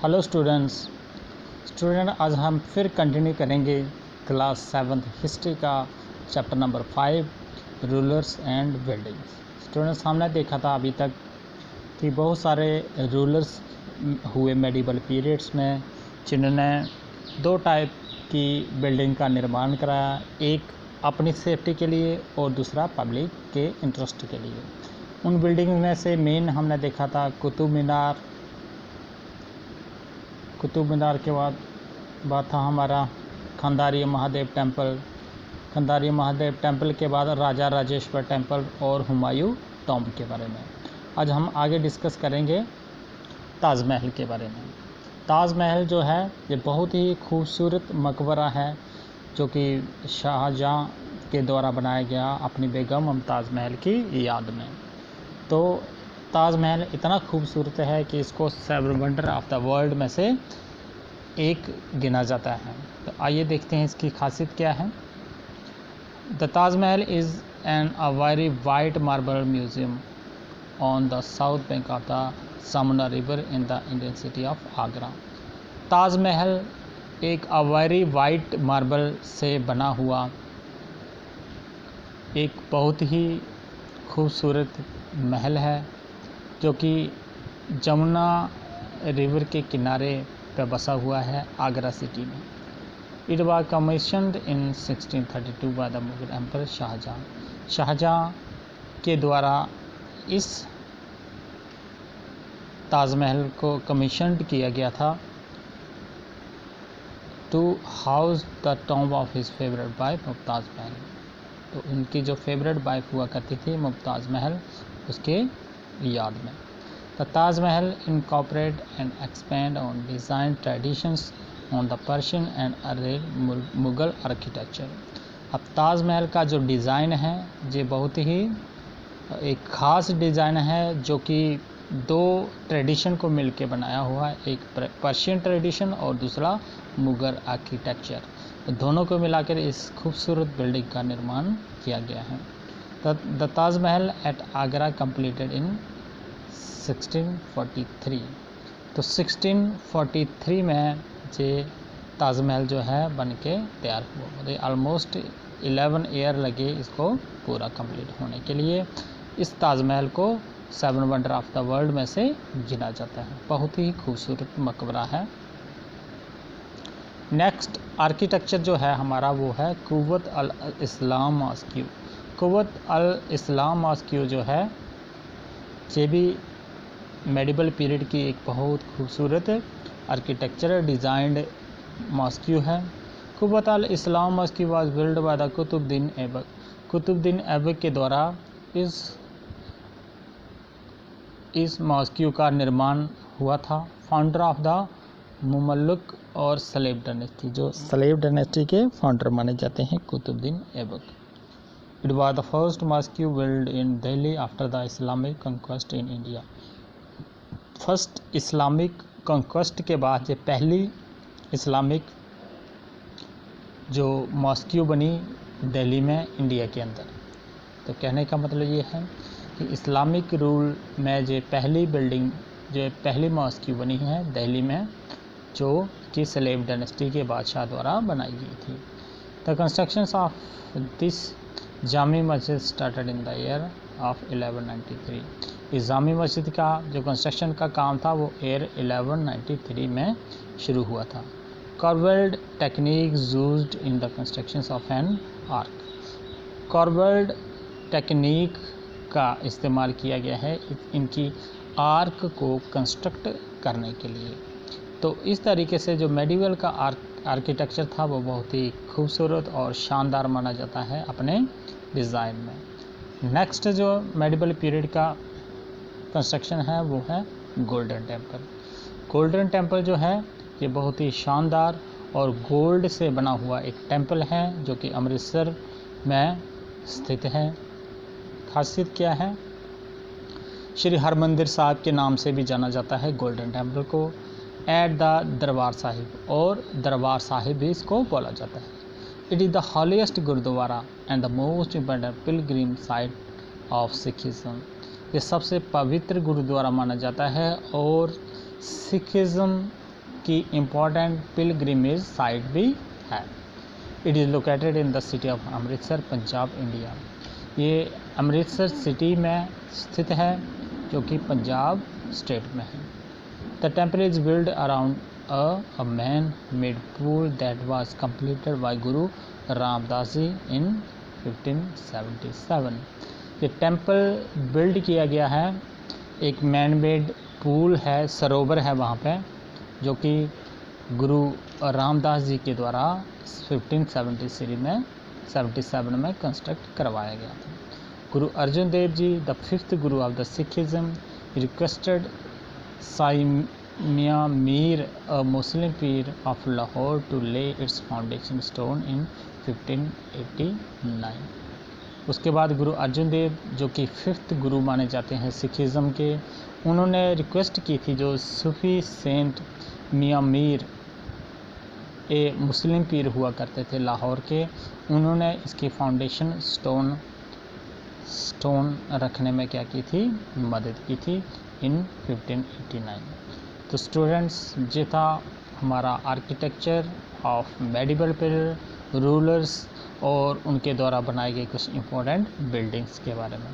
Hello students आज हम फिर कंटिन्यू करेंगे क्लास 7th हिस्ट्री का chapter number 5 rulers and buildings. Students, हमने देखा था अभी तक कि बहुत सारे रूलर्स हुए मेडिवल पीरियड्स में, जिन्होंने दो टाइप की बिल्डिंग का निर्माण कराया, एक अपनी सेफ्टी के लिए और दूसरा पब्लिक के इंटरेस्ट के लिए। उन बिल्डिंग में से मेन हमने देखा था कुतुब मीनार के बाद था हमारा खंडारी महादेव टेम्पल के बाद राजा राजेश्वर टेम्पल और हुमायूं टॉम्ब के बारे में। आज हम आगे डिस्कस करेंगे ताजमहल के बारे में। ताजमहल जो है ये बहुत ही खूबसूरत मकबरा है, जो कि शाहजहां के द्वारा बनाया गया अपनी बेगम मुमताज़ महल की याद में। तो ताजमहल इतना खूबसूरत है कि इसको 7 वंडर ऑफ द वर्ल्ड में से एक गिना जाता है। तो आइए देखते हैं इसकी खासियत क्या है। The Taj Mahal is a very white marble museum on the south bank of the samudra river in the Indian city of Agra. Taj Mahal एक वेरी वाइट मार्बल से बना हुआ एक बहुत ही खूबसूरत महल है, जो कि जमुना रिवर के किनारे पर बसा हुआ है आगरा सिटी में। It was commissioned in 1632 by the Mughal emperor Shah Jahan के द्वारा इस ताजमहल को कमीशन्ड किया गया था to house the tomb of his favourite wife Mumtaz Mahal. तो उनकी जो फेवरेट वाइफ हुआ करती थी मुमताज़ महल, उसके याद में। The Taj Mahal incorporate and expand on design traditions on the Persian and Arab Mughal architecture. अब ताजमहल का जो डिज़ाइन है ये बहुत ही एक ख़ास डिज़ाइन है, जो कि दो ट्रेडिशन को मिलके बनाया हुआ है, एक पर्शियन ट्रेडिशन और दूसरा मुग़ल आर्किटेक्चर। तो दोनों को मिलाकर इस खूबसूरत बिल्डिंग का निर्माण किया गया है। The Taj Mahal at Agra completed in 1643। तो 1643 में ये ताजमहल जो है बन के तैयार हुआ। मतलब ऑलमोस्ट 11 ईयर लगे इसको पूरा कंप्लीट होने के लिए। इस ताजमहल को 7 वंडर ऑफ द वर्ल्ड में से गिना जाता है। बहुत ही खूबसूरत मकबरा है। नेक्स्ट आर्किटेक्चर जो है हमारा वो है कुव्वत अल इस्लाम मॉस्क्यू। कुव्वत अल इस्लाम मॉस्क्यू जो है ये भी मेडिवल पीरियड की एक बहुत खूबसूरत आर्किटेक्चरल डिज़ाइंड मॉस्क्यू है। Quwwat al Islam mosque was build by the Qutbuddin Aibak. Qutbuddin Aibak के द्वारा इस मॉस्क्यू का निर्माण हुआ था। फाउंडर ऑफ द मुमल्लुक और स्लेव डायनेस्टी, जो स्लेव डायनेस्टी के फाउंडर माने जाते हैं Qutbuddin Aibak. It was the first mosque build in Delhi after the Islamic conquest in India. First Islamic conquest के बाद ये पहली इस्लामिक जो मॉस्क्यू बनी दिल्ली में, इंडिया के अंदर। तो कहने का मतलब ये है कि इस्लामिक रूल में जो पहली बिल्डिंग, जो पहली मॉस्क्यू बनी है दिल्ली में, जो कि स्लेव डायनेस्टी के बादशाह द्वारा बनाई गई थी। The construction of this Jami Masjid started in the year of 1193। इस जामी मस्जिद का जो कंस्ट्रक्शन का काम था वो ईयर 1193 में शुरू हुआ था। Corbelled technique used in the construction of an arch. Corbelled technique का इस्तेमाल किया गया है इनकी आर्क को कंस्ट्रक्ट करने के लिए। तो इस तरीके से जो मेडिवल का आर्किटेक्चर था वो बहुत ही खूबसूरत और शानदार माना जाता है अपने डिज़ाइन में। नेक्स्ट जो मेडिवल पीरियड का कंस्ट्रक्शन है वो है गोल्डन टेम्पल। गोल्डन टेम्पल जो है ये बहुत ही शानदार और गोल्ड से बना हुआ एक टेम्पल है, जो कि अमृतसर में स्थित है। खासियत क्या है? श्री हरमंदिर साहिब के नाम से भी जाना जाता है गोल्डन टेम्पल को। एट द दरबार साहिब, और दरबार साहिब भी इसको बोला जाता है। It is the holiest gurdwara and the most important pilgrim site of Sikhism. ये सबसे पवित्र गुरुद्वारा माना जाता है और सिखिज़म की इम्पोर्टेंट पिलग्रिमेज साइट भी है। It is located in the city of Amritsar, Punjab, India. ये अमृतसर सिटी में स्थित है जो कि पंजाब स्टेट में है। The temple is build around a man-made pool that was completed by Guru Ramdas ji in 1577। ये टेम्पल बिल्ड किया गया है, एक मैन मेड पूल है, सरोवर है वहाँ पे, जो कि गुरु रामदास जी के द्वारा 1577 में कंस्ट्रक्ट करवाया गया था। Guru Arjan Dev ji, the fifth guru of the Sikhism, requested Sai Mian Mir, a Muslim Pir of Lahore, to lay its foundation stone in 1589। उसके बाद गुरु अर्जुन देव जो कि फिफ्थ गुरु माने जाते हैं सिखिज़म के, उन्होंने रिक्वेस्ट की थी जो सूफी सेंट मियाँ मीर ए मुस्लिम पीर हुआ करते थे लाहौर के, उन्होंने इसकी फाउंडेशन स्टोन रखने में क्या की थी, मदद की थी इन 1589। तो स्टूडेंट्स, ये था हमारा architecture of medieval pillar, rulers और उनके द्वारा बनाए गए कुछ इम्पोर्टेंट बिल्डिंग्स के बारे में।